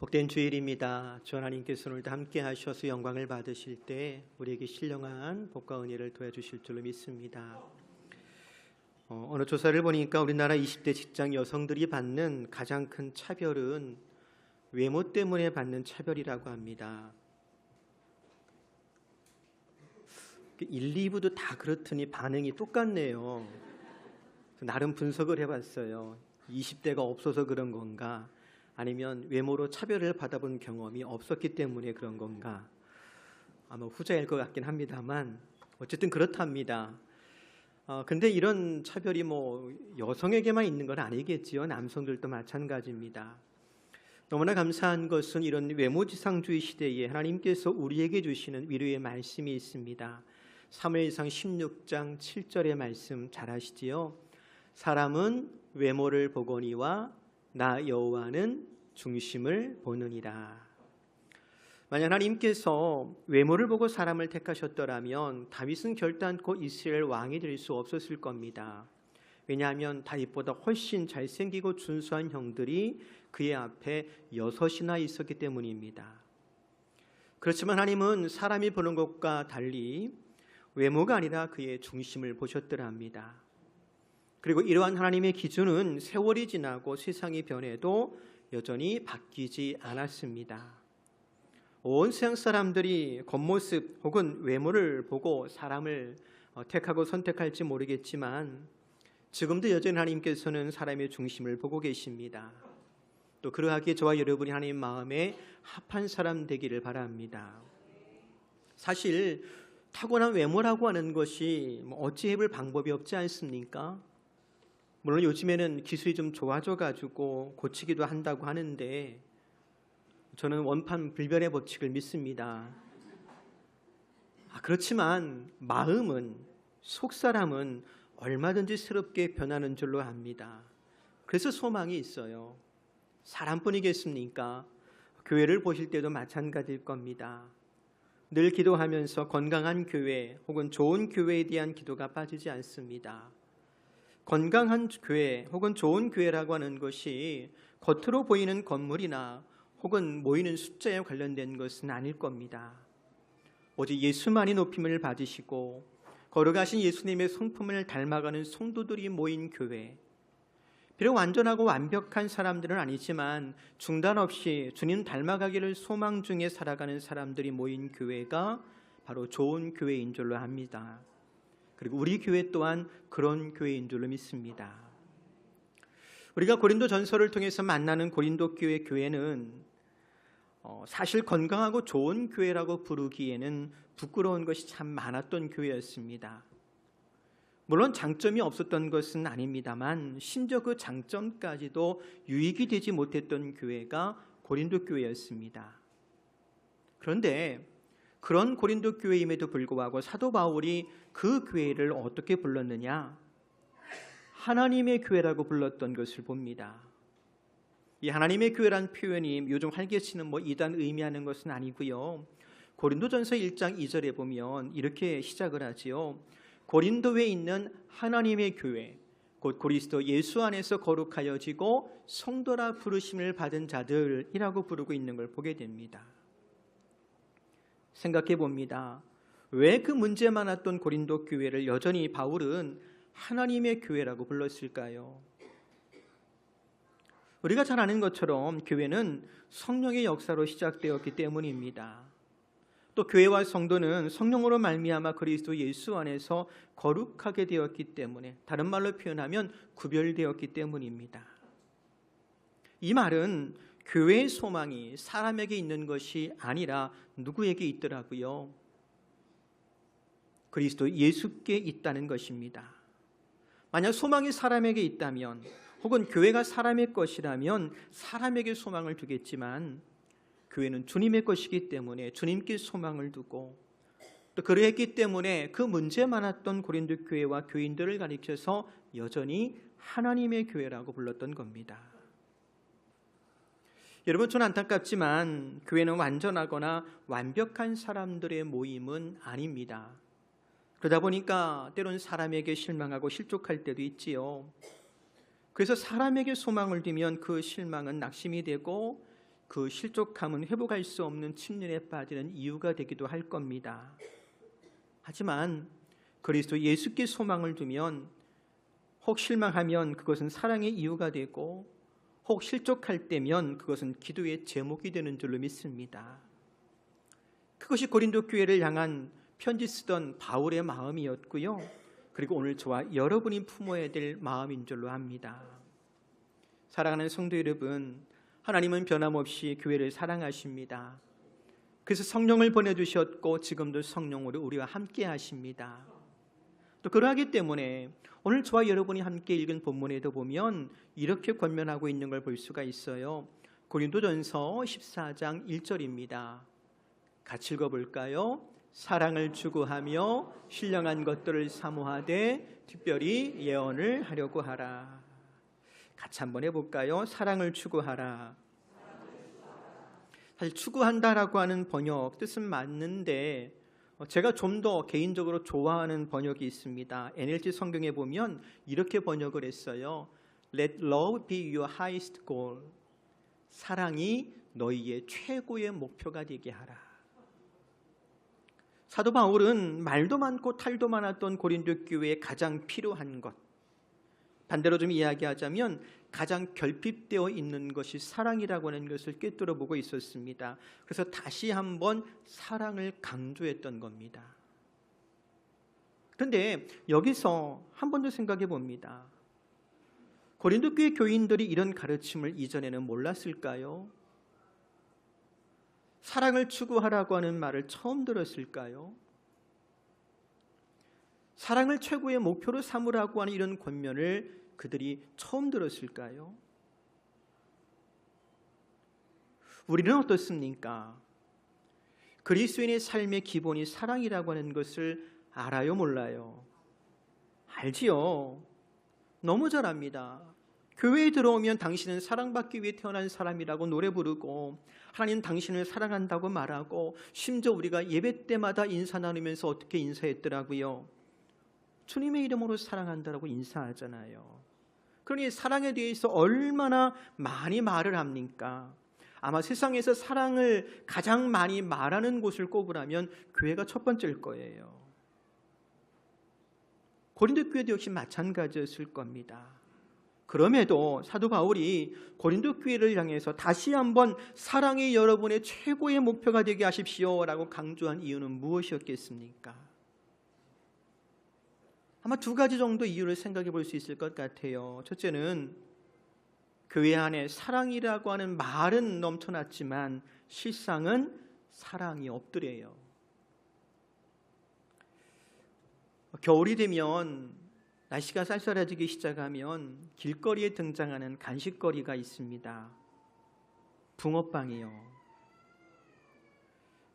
복된 주일입니다. 주 하나님께서 오늘도 함께 하셔서 영광을 받으실 때 우리에게 신령한 복과 은혜를 도와주실 줄로 믿습니다. 어느 조사를 보니까 우리나라 20대 직장 여성들이 받는 가장 큰 차별은 외모 때문에 받는 차별이라고 합니다. 1, 2부도 다 그렇더니 반응이 똑같네요. 나름 분석을 해봤어요. 20대가 없어서 그런 건가? 아니면 외모로 차별을 받아본 경험이 없었기 때문에 그런 건가? 아마 후자일 것 같긴 합니다만 어쨌든 그렇답니다. 근데 이런 차별이 여성에게만 있는 건 아니겠지요. 남성들도 마찬가지입니다. 너무나 감사한 것은 이런 외모지상주의 시대에 하나님께서 우리에게 주시는 위로의 말씀이 있습니다. 사무엘상 16장 7절의 말씀 잘 아시지요? 사람은 외모를 보거니와 나 여호와는 중심을 보느니라. 만약 하나님께서 외모를 보고 사람을 택하셨더라면 다윗은 결단코 이스라엘 왕이 될 수 없었을 겁니다. 왜냐하면 다윗보다 훨씬 잘생기고 준수한 형들이 그의 앞에 6이나 있었기 때문입니다. 그렇지만 하나님은 사람이 보는 것과 달리 외모가 아니라 그의 중심을 보셨더라 합니다. 그리고 이러한 하나님의 기준은 세월이 지나고 세상이 변해도 여전히 바뀌지 않았습니다. 온 세상 사람들이 겉모습 혹은 외모를 보고 사람을 택하고 선택할지 모르겠지만 지금도 여전히 하나님께서는 사람의 중심을 보고 계십니다. 또 그러하기에 저와 여러분이 하나님 마음에 합한 사람 되기를 바랍니다. 사실 타고난 외모라고 하는 것이 어찌 해볼 방법이 없지 않습니까? 물론 요즘에는 기술이 좀 좋아져가지고 고치기도 한다고 하는데 저는 원판 불변의 법칙을 믿습니다. 그렇지만 마음은, 속사람은 얼마든지 새롭게 변하는 줄로 압니다. 그래서 소망이 있어요. 사람뿐이겠습니까? 교회를 보실 때도 마찬가지일 겁니다. 늘 기도하면서 건강한 교회 혹은 좋은 교회에 대한 기도가 빠지지 않습니다. 건강한 교회 혹은 좋은 교회라고 하는 것이 겉으로 보이는 건물이나 혹은 모이는 숫자에 관련된 것은 아닐 겁니다. 오직 예수만이 높임을 받으시고 걸어가신 예수님의 성품을 닮아가는 성도들이 모인 교회, 비록 완전하고 완벽한 사람들은 아니지만 중단 없이 주님 닮아가기를 소망 중에 살아가는 사람들이 모인 교회가 바로 좋은 교회인 줄로 압니다. 그리고 우리 교회 또한 그런 교회인 줄로 믿습니다. 우리가 고린도 전서를 통해서 만나는 고린도 교회는 사실 건강하고 좋은 교회라고 부르기에는 부끄러운 것이 참 많았던 교회였습니다. 물론 장점이 없었던 것은 아닙니다만 심지어 그 장점까지도 유익이 되지 못했던 교회가 고린도 교회였습니다. 그런데 그런 고린도 교회임에도 불구하고 사도 바울이 그 교회를 어떻게 불렀느냐? 하나님의 교회라고 불렀던 것을 봅니다. 이 하나님의 교회란 표현이 요즘 활개치는 이단 의미하는 것은 아니고요. 고린도전서 1장 2절에 보면 이렇게 시작을 하지요. 고린도에 있는 하나님의 교회, 곧 그리스도 예수 안에서 거룩하여지고 성도라 부르심을 받은 자들이라고 부르고 있는 걸 보게 됩니다. 생각해 봅니다. 왜 그 문제 많았던 고린도 교회를 여전히 바울은 하나님의 교회라고 불렀을까요? 우리가 잘 아는 것처럼 교회는 성령의 역사로 시작되었기 때문입니다. 또 교회와 성도는 성령으로 말미암아 그리스도 예수 안에서 거룩하게 되었기 때문에, 다른 말로 표현하면 구별되었기 때문입니다. 이 말은 교회의 소망이 사람에게 있는 것이 아니라 누구에게 있더라고요? 그리스도 예수께 있다는 것입니다. 만약 소망이 사람에게 있다면 혹은 교회가 사람의 것이라면 사람에게 소망을 두겠지만 교회는 주님의 것이기 때문에 주님께 소망을 두고 또 그랬기 때문에 그 문제 많았던 고린도 교회와 교인들을 가리켜서 여전히 하나님의 교회라고 불렀던 겁니다. 여러분, 저는 안타깝지만 교회는 완전하거나 완벽한 사람들의 모임은 아닙니다. 그러다 보니까 때론 사람에게 실망하고 실족할 때도 있지요. 그래서 사람에게 소망을 두면 그 실망은 낙심이 되고 그 실족함은 회복할 수 없는 침륜에 빠지는 이유가 되기도 할 겁니다. 하지만 그리스도 예수께 소망을 두면 혹 실망하면 그것은 사랑의 이유가 되고 혹 실족할 때면 그것은 기도의 제목이 되는 줄로 믿습니다. 그것이 고린도 교회를 향한 편지 쓰던 바울의 마음이었고요. 그리고 오늘 저와 여러분이 품어야 될 마음인 줄로 압니다. 사랑하는 성도 여러분, 하나님은 변함없이 교회를 사랑하십니다. 그래서 성령을 보내주셨고 지금도 성령으로 우리와 함께 하십니다. 또 그러하기 때문에 오늘 저와 여러분이 함께 읽은 본문에도 보면 이렇게 권면하고 있는 걸 볼 수가 있어요. 고린도전서 14장 1절입니다. 같이 읽어볼까요? 사랑을 추구하며 신령한 것들을 사모하되 특별히 예언을 하려고 하라. 같이 한번 해볼까요? 사랑을 추구하라. 사실 추구한다라고 하는 번역 뜻은 맞는데 제가 좀 더 개인적으로 좋아하는 번역이 있습니다. NLT 성경에 보면 이렇게 번역을 했어요. Let love be your highest goal. 사랑이 너희의 최고의 목표가 되게 하라. 사도 바울은 말도 많고 탈도 많았던 고린도 교회에 가장 필요한 것, 반대로 좀 이야기하자면 가장 결핍되어 있는 것이 사랑이라고 하는 것을 꿰뚫어 보고 있었습니다. 그래서 다시 한번 사랑을 강조했던 겁니다. 그런데 여기서 한 번 더 생각해 봅니다. 고린도 교회 교인들이 이런 가르침을 이전에는 몰랐을까요? 사랑을 추구하라고 하는 말을 처음 들었을까요? 사랑을 최고의 목표로 삼으라고 하는 이런 권면을 그들이 처음 들었을까요? 우리는 어떻습니까? 그리스도인의 삶의 기본이 사랑이라고 하는 것을 알아요, 몰라요? 알지요. 너무 잘 압니다. 교회에 들어오면 당신은 사랑받기 위해 태어난 사람이라고 노래 부르고 하나님 당신을 사랑한다고 말하고 심지어 우리가 예배 때마다 인사 나누면서 어떻게 인사했더라고요? 주님의 이름으로 사랑한다라고 인사하잖아요. 그러니 사랑에 대해서 얼마나 많이 말을 합니까? 아마 세상에서 사랑을 가장 많이 말하는 곳을 꼽으라면 교회가 첫 번째일 거예요. 고린도 교회도 역시 마찬가지였을 겁니다. 그럼에도 사도 바울이 고린도 교회를 향해서 다시 한번 사랑이 여러분의 최고의 목표가 되게 하십시오라고 강조한 이유는 무엇이었겠습니까? 아마 두 가지 정도 이유를 생각해 볼 수 있을 것 같아요. 첫째는 교회 안에 사랑이라고 하는 말은 넘쳐났지만 실상은 사랑이 없더래요. 겨울이 되면 날씨가 쌀쌀해지기 시작하면 길거리에 등장하는 간식거리가 있습니다. 붕어빵이요.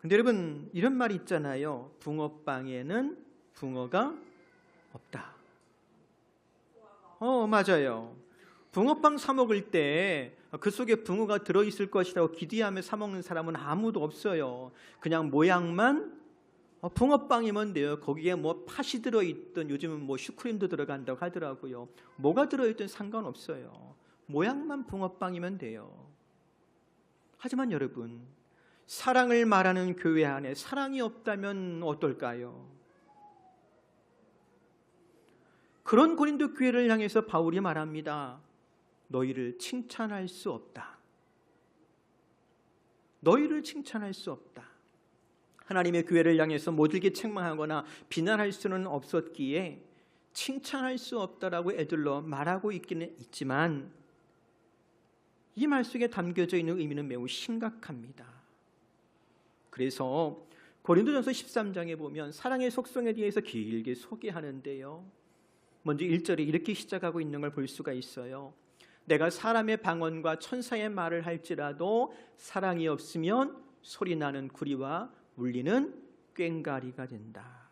근데 여러분 이런 말이 있잖아요. 붕어빵에는 붕어가 없다. 맞아요. 붕어빵 사 먹을 때 그 속에 붕어가 들어있을 것이라고 기대하며 사 먹는 사람은 아무도 없어요. 그냥 모양만 붕어빵이면 돼요. 거기에 뭐 팥이 들어있든 요즘은 뭐 슈크림도 들어간다고 하더라고요. 뭐가 들어있든 상관없어요. 모양만 붕어빵이면 돼요. 하지만 여러분, 사랑을 말하는 교회 안에 사랑이 없다면 어떨까요? 그런 고린도 교회를 향해서 바울이 말합니다. 너희를 칭찬할 수 없다. 너희를 칭찬할 수 없다. 하나님의 교회를 향해서 모질게 책망하거나 비난할 수는 없었기에 칭찬할 수 없다라고 애들러 말하고 있기는 있지만 이 말 속에 담겨져 있는 의미는 매우 심각합니다. 그래서 고린도전서 13장에 보면 사랑의 속성에 대해서 길게 소개하는데요. 먼저 1절에 이렇게 시작하고 있는 걸 볼 수가 있어요. 내가 사람의 방언과 천사의 말을 할지라도 사랑이 없으면 소리나는 구리와 울리는 꽹과리가 된다.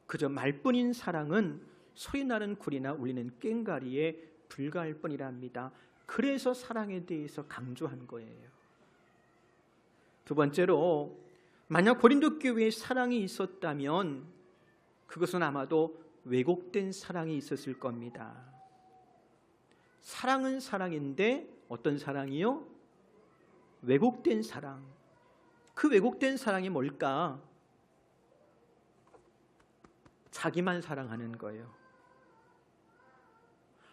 그저 말뿐인 사랑은 소리나는 구리나 울리는 꽹과리에 불과할 뿐이랍니다. 그래서 사랑에 대해서 강조한 거예요. 두 번째로 만약 고린도 교회에 사랑이 있었다면 그것은 아마도 왜곡된 사랑이 있었을 겁니다. 사랑은 사랑인데 어떤 사랑이요? 왜곡된 사랑. 그 왜곡된 사랑이 뭘까? 자기만 사랑하는 거예요.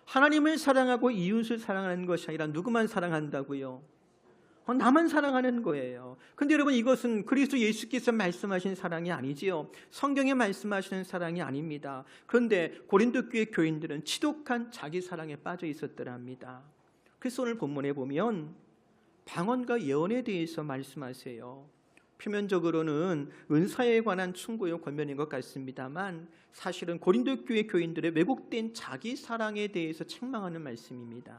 하나님을 사랑하고 이웃을 사랑하는 것이 아니라 누구만 사랑한다고요? 나만 사랑하는 거예요. 근데 여러분, 이것은 그리스도 예수께서 말씀하신 사랑이 아니지요. 성경에 말씀하시는 사랑이 아닙니다. 그런데 고린도 교회 교인들은 지독한 자기 사랑에 빠져 있었더랍니다. 그래서 오늘 본문에 보면 방언과 예언에 대해서 말씀하세요. 표면적으로는 은사에 관한 충고요 권면인 것 같습니다만 사실은 고린도 교회 교인들의 왜곡된 자기 사랑에 대해서 책망하는 말씀입니다.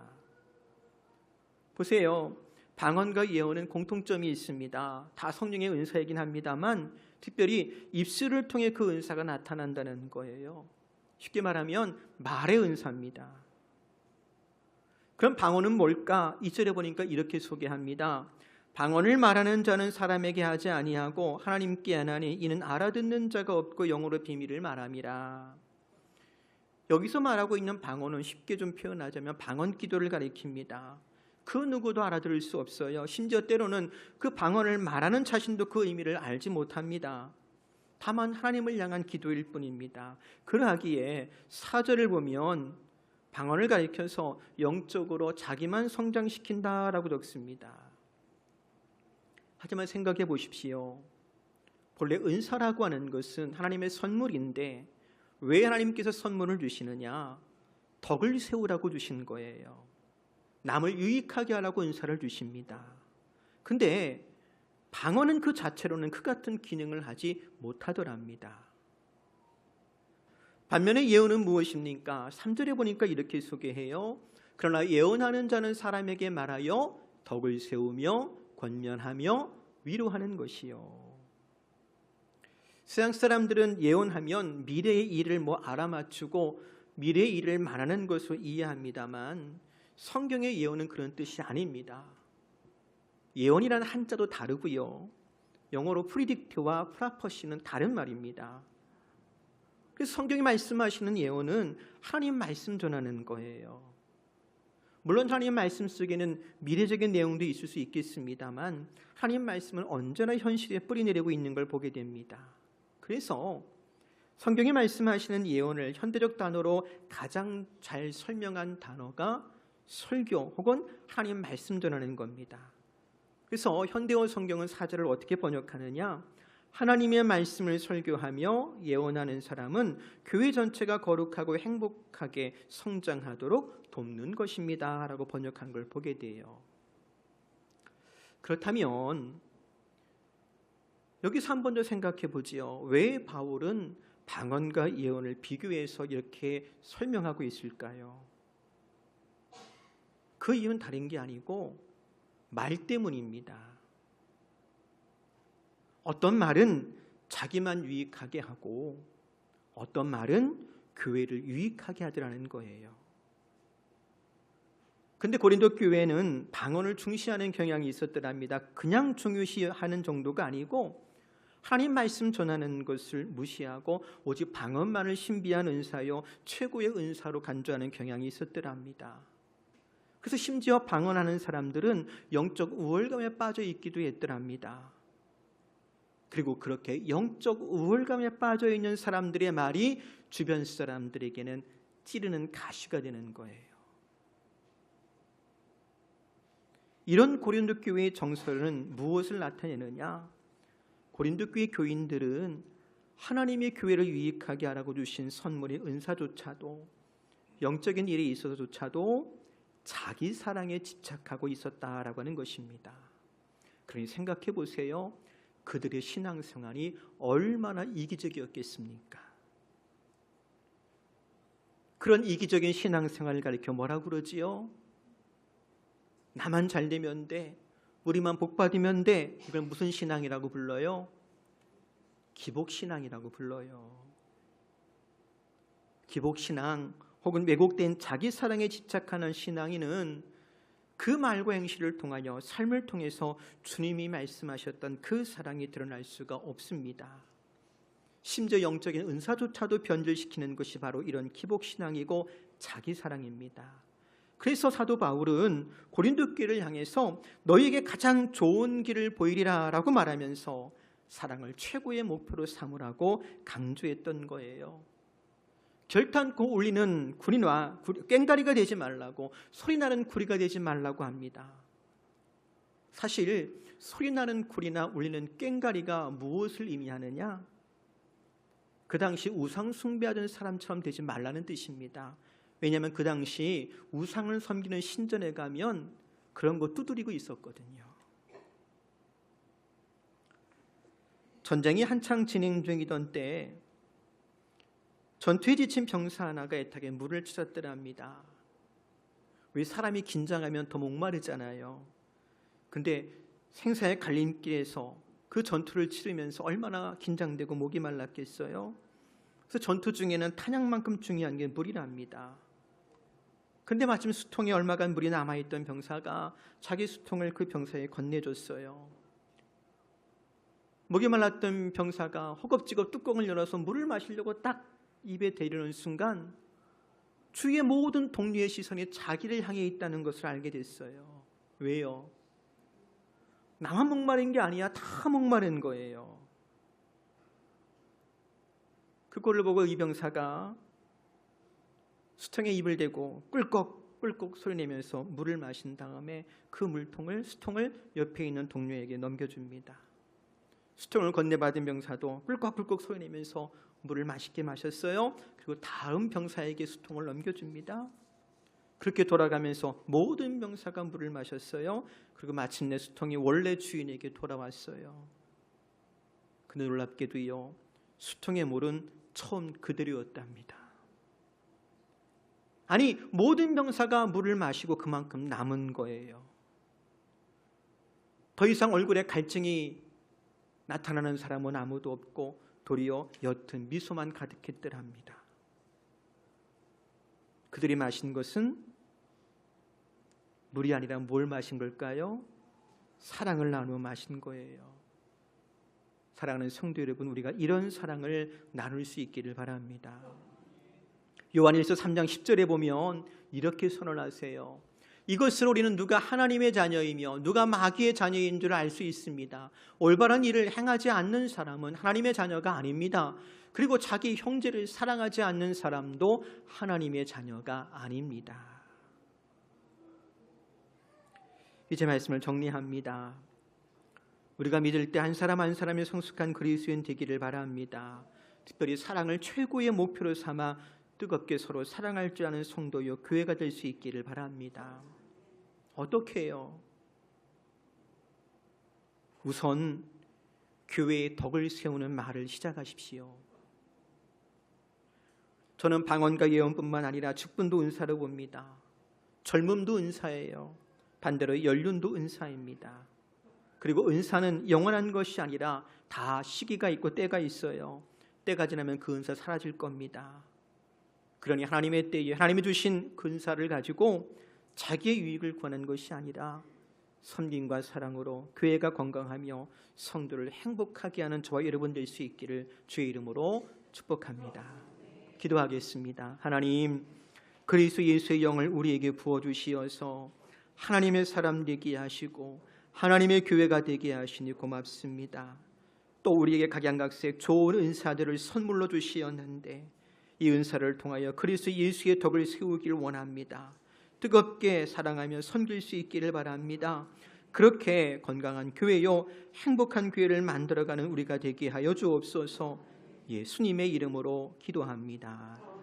보세요. 방언과 예언은 공통점이 있습니다. 다 성령의 은사이긴 합니다만 특별히 입술을 통해 그 은사가 나타난다는 거예요. 쉽게 말하면 말의 은사입니다. 그럼 방언은 뭘까? 2절에 보니까 이렇게 소개합니다. 방언을 말하는 자는 사람에게 하지 아니하고 하나님께 하나니 이는 알아듣는 자가 없고 영어로 비밀을 말함이라. 여기서 말하고 있는 방언은 쉽게 좀 표현하자면 방언 기도를 가리킵니다. 그 누구도 알아들을 수 없어요. 심지어 때로는 그 방언을 말하는 자신도 그 의미를 알지 못합니다. 다만 하나님을 향한 기도일 뿐입니다. 그러하기에 4절을 보면 방언을 가리켜서 영적으로 자기만 성장시킨다라고 적습니다. 하지만 생각해 보십시오. 본래 은사라고 하는 것은 하나님의 선물인데 왜 하나님께서 선물을 주시느냐? 덕을 세우라고 주신 거예요. 남을 유익하게 하라고 은사를 주십니다. 근데 방언은 그 자체로는 그 같은 기능을 하지 못하더랍니다. 반면에 예언은 무엇입니까? 3절에 보니까 이렇게 소개해요. 그러나 예언하는 자는 사람에게 말하여 덕을 세우며 권면하며 위로하는 것이요. 세상 사람들은 예언하면 미래의 일을 알아맞추고 미래의 일을 말하는 것으로 이해합니다만 성경의 예언은 그런 뜻이 아닙니다. 예언이라는 한자도 다르고요. 영어로 프리딕트와 프라퍼시는 다른 말입니다. 그래서 성경이 말씀하시는 예언은 하나님 말씀 전하는 거예요. 물론 하나님 말씀 속에는 미래적인 내용도 있을 수 있겠습니다만 하나님 말씀은 언제나 현실에 뿌리내리고 있는 걸 보게 됩니다. 그래서 성경이 말씀하시는 예언을 현대적 단어로 가장 잘 설명한 단어가 설교 혹은 하나님 말씀 전하는 겁니다. 그래서 현대어 성경은 4절을 어떻게 번역하느냐? 하나님의 말씀을 설교하며 예언하는 사람은 교회 전체가 거룩하고 행복하게 성장하도록 돕는 것입니다 라고 번역한 걸 보게 돼요. 그렇다면 여기서 한 번 더 생각해 보지요. 왜 바울은 방언과 예언을 비교해서 이렇게 설명하고 있을까요? 그 이유는 다른 게 아니고 말 때문입니다. 어떤 말은 자기만 유익하게 하고 어떤 말은 교회를 유익하게 하더라는 거예요. 근데 고린도 교회는 방언을 중시하는 경향이 있었더랍니다. 그냥 중요시하는 정도가 아니고 하나님 말씀 전하는 것을 무시하고 오직 방언만을 신비한 은사요 최고의 은사로 간주하는 경향이 있었더랍니다. 그래서 심지어 방언하는 사람들은 영적 우월감에 빠져 있기도 했더랍니다. 그리고 그렇게 영적 우월감에 빠져 있는 사람들의 말이 주변 사람들에게는 찌르는 가시가 되는 거예요. 이런 고린도 교회의 정서는 무엇을 나타내느냐? 고린도 교회 교인들은 하나님의 교회를 유익하게 하라고 주신 선물인 은사조차도 영적인 일에 있어서조차도 자기 사랑에 집착하고 있었다라고 하는 것입니다. 그러니 생각해 보세요. 그들의 신앙생활이 얼마나 이기적이었겠습니까? 그런 이기적인 신앙생활을 가리켜 뭐라고 그러지요? 나만 잘 되면 돼. 우리만 복 받으면 돼. 이걸 무슨 신앙이라고 불러요? 기복신앙이라고 불러요. 기복신앙 혹은 왜곡된 자기 사랑에 집착하는 신앙인은 그 말과 행실을 통하여 삶을 통해서 주님이 말씀하셨던 그 사랑이 드러날 수가 없습니다. 심지어 영적인 은사조차도 변질시키는 것이 바로 이런 기복신앙이고 자기 사랑입니다. 그래서 사도 바울은 고린도 교회를 향해서 너희에게 가장 좋은 길을 보이리라 라고 말하면서 사랑을 최고의 목표로 삼으라고 강조했던 거예요. 결탄코 울리는 구리와 꽹가리가 되지 말라고, 소리나는 구리가 되지 말라고 합니다. 사실 소리나는 구리나 울리는 꽹가리가 무엇을 의미하느냐? 그 당시 우상 숭배하던 사람처럼 되지 말라는 뜻입니다. 왜냐하면 그 당시 우상을 섬기는 신전에 가면 그런 거 두드리고 있었거든요. 전쟁이 한창 진행 중이던 때에 전투에 지친 병사 하나가 애타게 물을 찾았더랍니다. 왜 사람이 긴장하면 더 목마르잖아요. 근데 생사의 갈림길에서 그 전투를 치르면서 얼마나 긴장되고 목이 말랐겠어요. 그래서 전투 중에는 탄약만큼 중요한 게 물이랍니다. 근데 마침 수통에 얼마간 물이 남아있던 병사가 자기 수통을 그 병사에 건네줬어요. 목이 말랐던 병사가 허겁지겁 뚜껑을 열어서 물을 마시려고 딱 입에 대려는 순간 주위의 모든 동료의 시선이 자기를 향해 있다는 것을 알게 됐어요. 왜요? 나만 목마른 게 아니야. 다 목마른 거예요. 그꼴을 보고 이 병사가 수통에 입을 대고 꿀꺽꿀꺽 소리내면서 물을 마신 다음에 그 수통을 옆에 있는 동료에게 넘겨줍니다. 수통을 건네받은 병사도 꿀꺽꿀꺽 소리내면서 물을 맛있게 마셨어요. 그리고 다음 병사에게 수통을 넘겨줍니다. 그렇게 돌아가면서 모든 병사가 물을 마셨어요. 그리고 마침내 수통이 원래 주인에게 돌아왔어요. 근데 놀랍게도요, 수통의 물은 처음 그대로였답니다. 아니, 모든 병사가 물을 마시고 그만큼 남은 거예요. 더 이상 얼굴에 갈증이 나타나는 사람은 아무도 없고 도리어 옅은 미소만 가득했더랍니다. 그들이 마신 것은 물이 아니라 뭘 마신 걸까요? 사랑을 나누어 마신 거예요. 사랑하는 성도 여러분, 우리가 이런 사랑을 나눌 수 있기를 바랍니다. 요한일서 3장 10절에 보면 이렇게 선언하세요. 이것으로 우리는 누가 하나님의 자녀이며 누가 마귀의 자녀인 줄 알 수 있습니다. 올바른 일을 행하지 않는 사람은 하나님의 자녀가 아닙니다. 그리고 자기 형제를 사랑하지 않는 사람도 하나님의 자녀가 아닙니다. 이제 말씀을 정리합니다. 우리가 믿을 때 한 사람 한 사람이 성숙한 그리스도인 되기를 바랍니다. 특별히 사랑을 최고의 목표로 삼아 뜨겁게 서로 사랑할 줄 아는 성도요 교회가 될 수 있기를 바랍니다. 어떻게 해요? 우선 교회의 덕을 세우는 말을 시작하십시오. 저는 방언과 예언뿐만 아니라 직분도 은사로 봅니다. 젊음도 은사예요. 반대로 연륜도 은사입니다. 그리고 은사는 영원한 것이 아니라 다 시기가 있고 때가 있어요. 때가 지나면 그 은사 사라질 겁니다. 그러니 하나님의 때에 하나님이 주신 그 은사를 가지고 자기의 유익을 구하는 것이 아니라 섬김과 사랑으로 교회가 건강하며 성도를 행복하게 하는 저와 여러분 될 수 있기를 주의 이름으로 축복합니다. 기도하겠습니다. 하나님, 그리스도 예수의 영을 우리에게 부어주시어서 하나님의 사람 되게 하시고 하나님의 교회가 되게 하시니 고맙습니다. 또 우리에게 각양각색 좋은 은사들을 선물로 주시었는데 이 은사를 통하여 그리스도 예수의 덕을 세우기를 원합니다. 뜨겁게 사랑하며 섬길 수 있기를 바랍니다. 그렇게 건강한 교회요 행복한 교회를 만들어가는 우리가 되게 하여 주옵소서. 예수님의 이름으로 기도합니다.